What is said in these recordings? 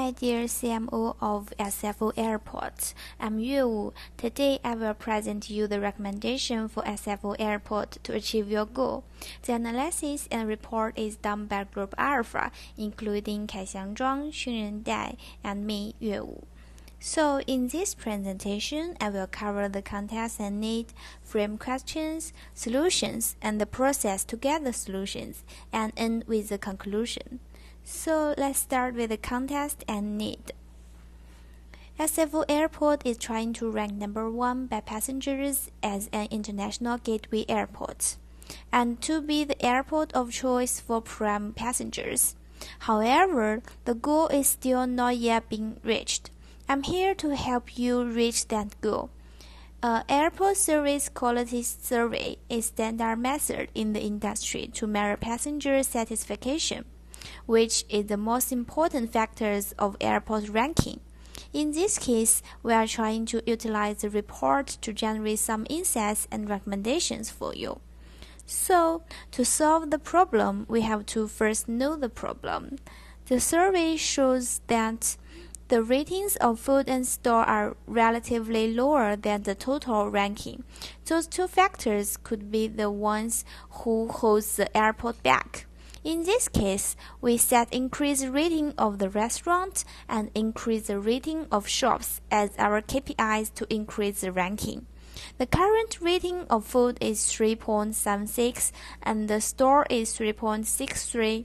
Hi dear CMO of SFO Airport, I'm Yue. Today I will present you the recommendation for SFO Airport to achieve your goal. The analysis and report is done by Group Alpha, including Kai Xiangzhuang, Xunren Dai, and me, Yue. So in this presentation, I will cover the context and need, frame questions, solutions, and the process to get the solutions, and end with the conclusion. So let's start with the context and need. SFO Airport is trying to rank number 1 by passengers as an international gateway airport, and to be the airport of choice for prime passengers. However, the goal is still not yet being reached. I'm here to help you reach that goal. Airport service quality survey is a standard method in the industry to measure passenger satisfaction, which is the most important factors of airport ranking. In this case, we are trying to utilize the report to generate some insights and recommendations for you. So, to solve the problem, we have to first know the problem. The survey shows that the ratings of food and store are relatively lower than the total ranking. Those two factors could be the ones who holds the airport back. In this case, we set increased rating of the restaurant and increase the rating of shops as our KPIs to increase the ranking. The current rating of food is 3.76 and the store is 3.63.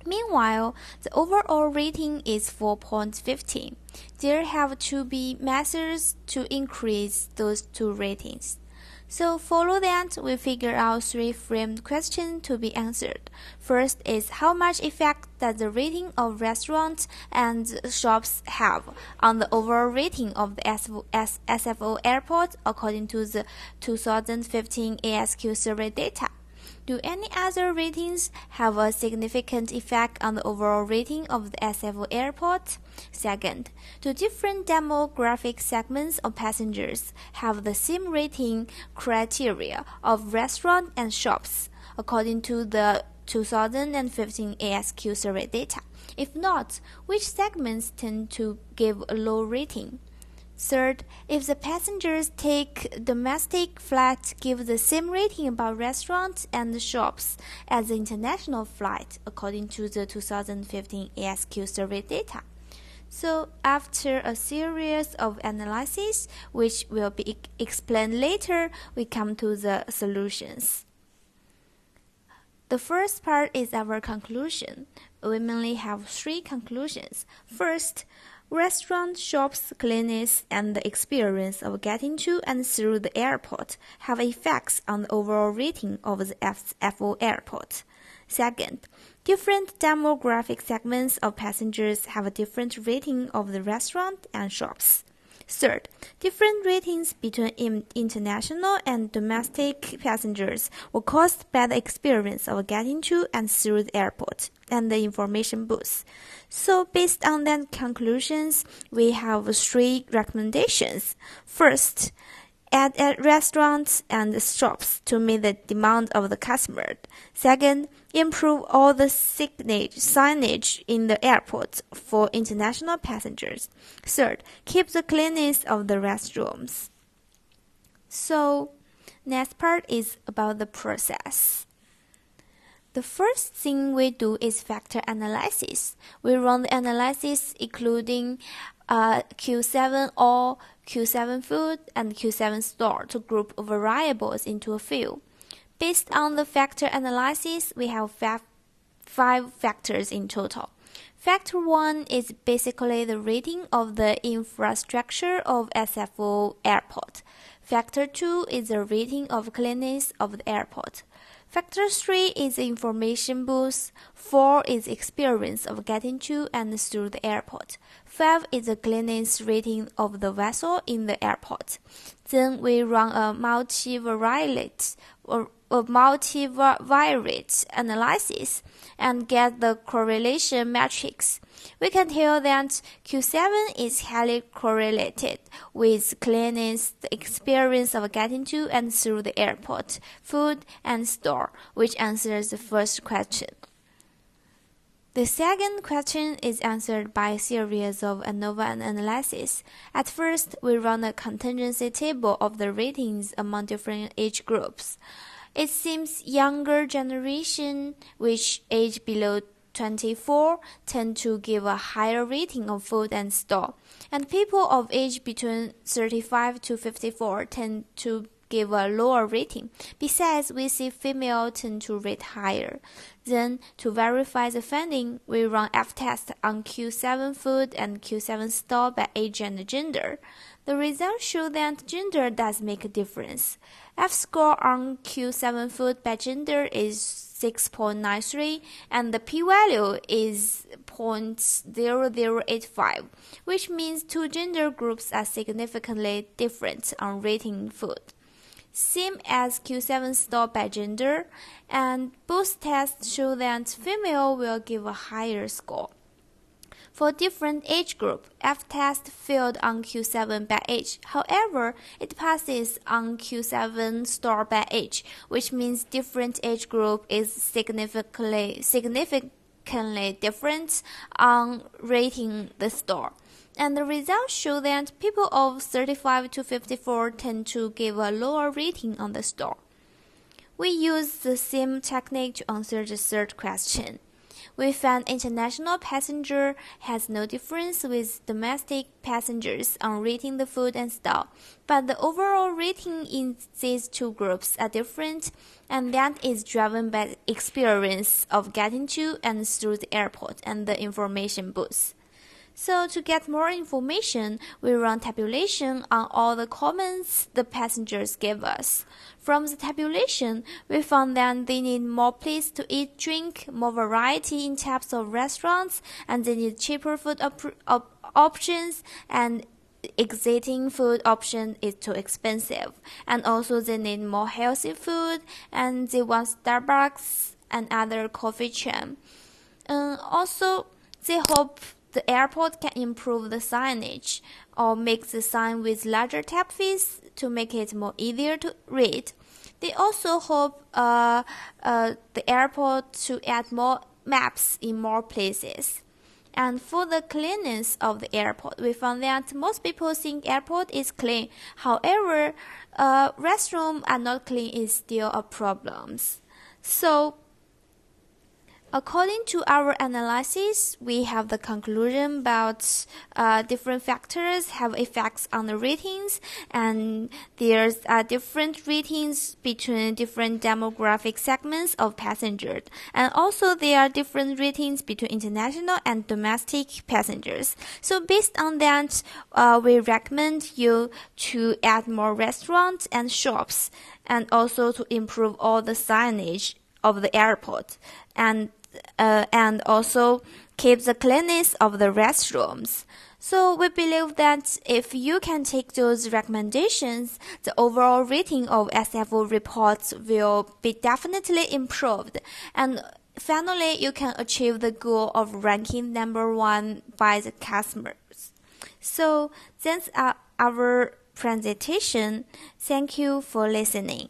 Meanwhile, the overall rating is 4.15. There have to be measures to increase those two ratings. So follow that, we figure out 3 framed questions to be answered. First is how much effect does the rating of restaurants and shops have on the overall rating of the SFO airport according to the 2015 ASQ survey data? Do any other ratings have a significant effect on the overall rating of the SFO airport? Second, do different demographic segments of passengers have the same rating criteria of restaurants and shops according to the 2015 ASQ survey data? If not, which segments tend to give a low rating? Third, if the passengers take domestic flight give the same rating about restaurants and shops as the international flight according to the 2015 ASQ survey data. So after a series of analyses, which will be explained later, we come to the solutions. The first part is our conclusion. We mainly have 3 conclusions. First, restaurant, shops, cleanliness, and the experience of getting to and through the airport have effects on the overall rating of the SFO airport. Second, different demographic segments of passengers have a different rating of the restaurant and shops. Third, different ratings between international and domestic passengers were caused by the experience of getting to and through the airport and the information booth. So based on that conclusions, we have 3 recommendations. First, add restaurants and shops to meet the demand of the customer. Second, improve all the signage in the airport for international passengers. Third, keep the cleanliness of the restrooms. So, next part is about the process. The first thing we do is factor analysis. We run the analysis including Q7 all, Q7 food, and Q7 store to group variables into a few. Based on the factor analysis, we have 5 factors in total. Factor 1 is basically the rating of the infrastructure of SFO airport. Factor 2 is the rating of cleanliness of the airport. Factor 3 is the information booth. 4 is experience of getting to and through the airport. 5 is the cleanliness rating of the vessel in the airport. Then we run a multivariate analysis and get the correlation matrix. We can tell that Q7 is highly correlated with cleanliness, the experience of getting to and through the airport, food, and store, which answers the first question. The second question is answered by a series of ANOVA analysis. At first, we run a contingency table of the ratings among different age groups. It seems younger generation, which age below 24, tend to give a higher rating of food and store, and people of age between 35 to 54 tend to give a lower rating. Besides, we see female tend to rate higher. Then, to verify the finding, we run F-test on Q7 food and Q7 store by age and gender. The results show that gender does make a difference. F-score on Q7 food by gender is 6.93 and the p-value is 0.0085, which means two gender groups are significantly different on rating food. Same as Q7 store by gender, and both tests show that female will give a higher score. For different age group, F-test failed on Q7 by age. However, it passes on Q7 store by age, which means different age group is significantly different on rating the store. And the results show that people of 35 to 54 tend to give a lower rating on the store. We use the same technique to answer the third question. We found international passenger has no difference with domestic passengers on rating the food and store, but the overall rating in these two groups are different, and that is driven by the experience of getting to and through the airport and the information booth. So to get more information, we run tabulation on all the comments the passengers gave us. From the tabulation, we found that they need more place to eat, drink, more variety in types of restaurants, and they need cheaper food options, and existing food option is too expensive. And also they need more healthy food, and they want Starbucks and other coffee chain. Also, they hope the airport can improve the signage or make the sign with larger typeface to make it more easier to read. They also hope the airport to add more maps in more places. And for the cleanness of the airport, we found that most people think airport is clean. However, restrooms are not clean is still a problem. So, according to our analysis, we have the conclusion about different factors have effects on the ratings, and there's different ratings between different demographic segments of passengers, and also there are different ratings between international and domestic passengers. So based on that, we recommend you to add more restaurants and shops, and also to improve all the signage of the airport, and also keep the cleanliness of the restrooms. So we believe that if you can take those recommendations, the overall rating of SFO reports will be definitely improved. And finally, you can achieve the goal of ranking number 1 by the customers. So that's our presentation. Thank you for listening.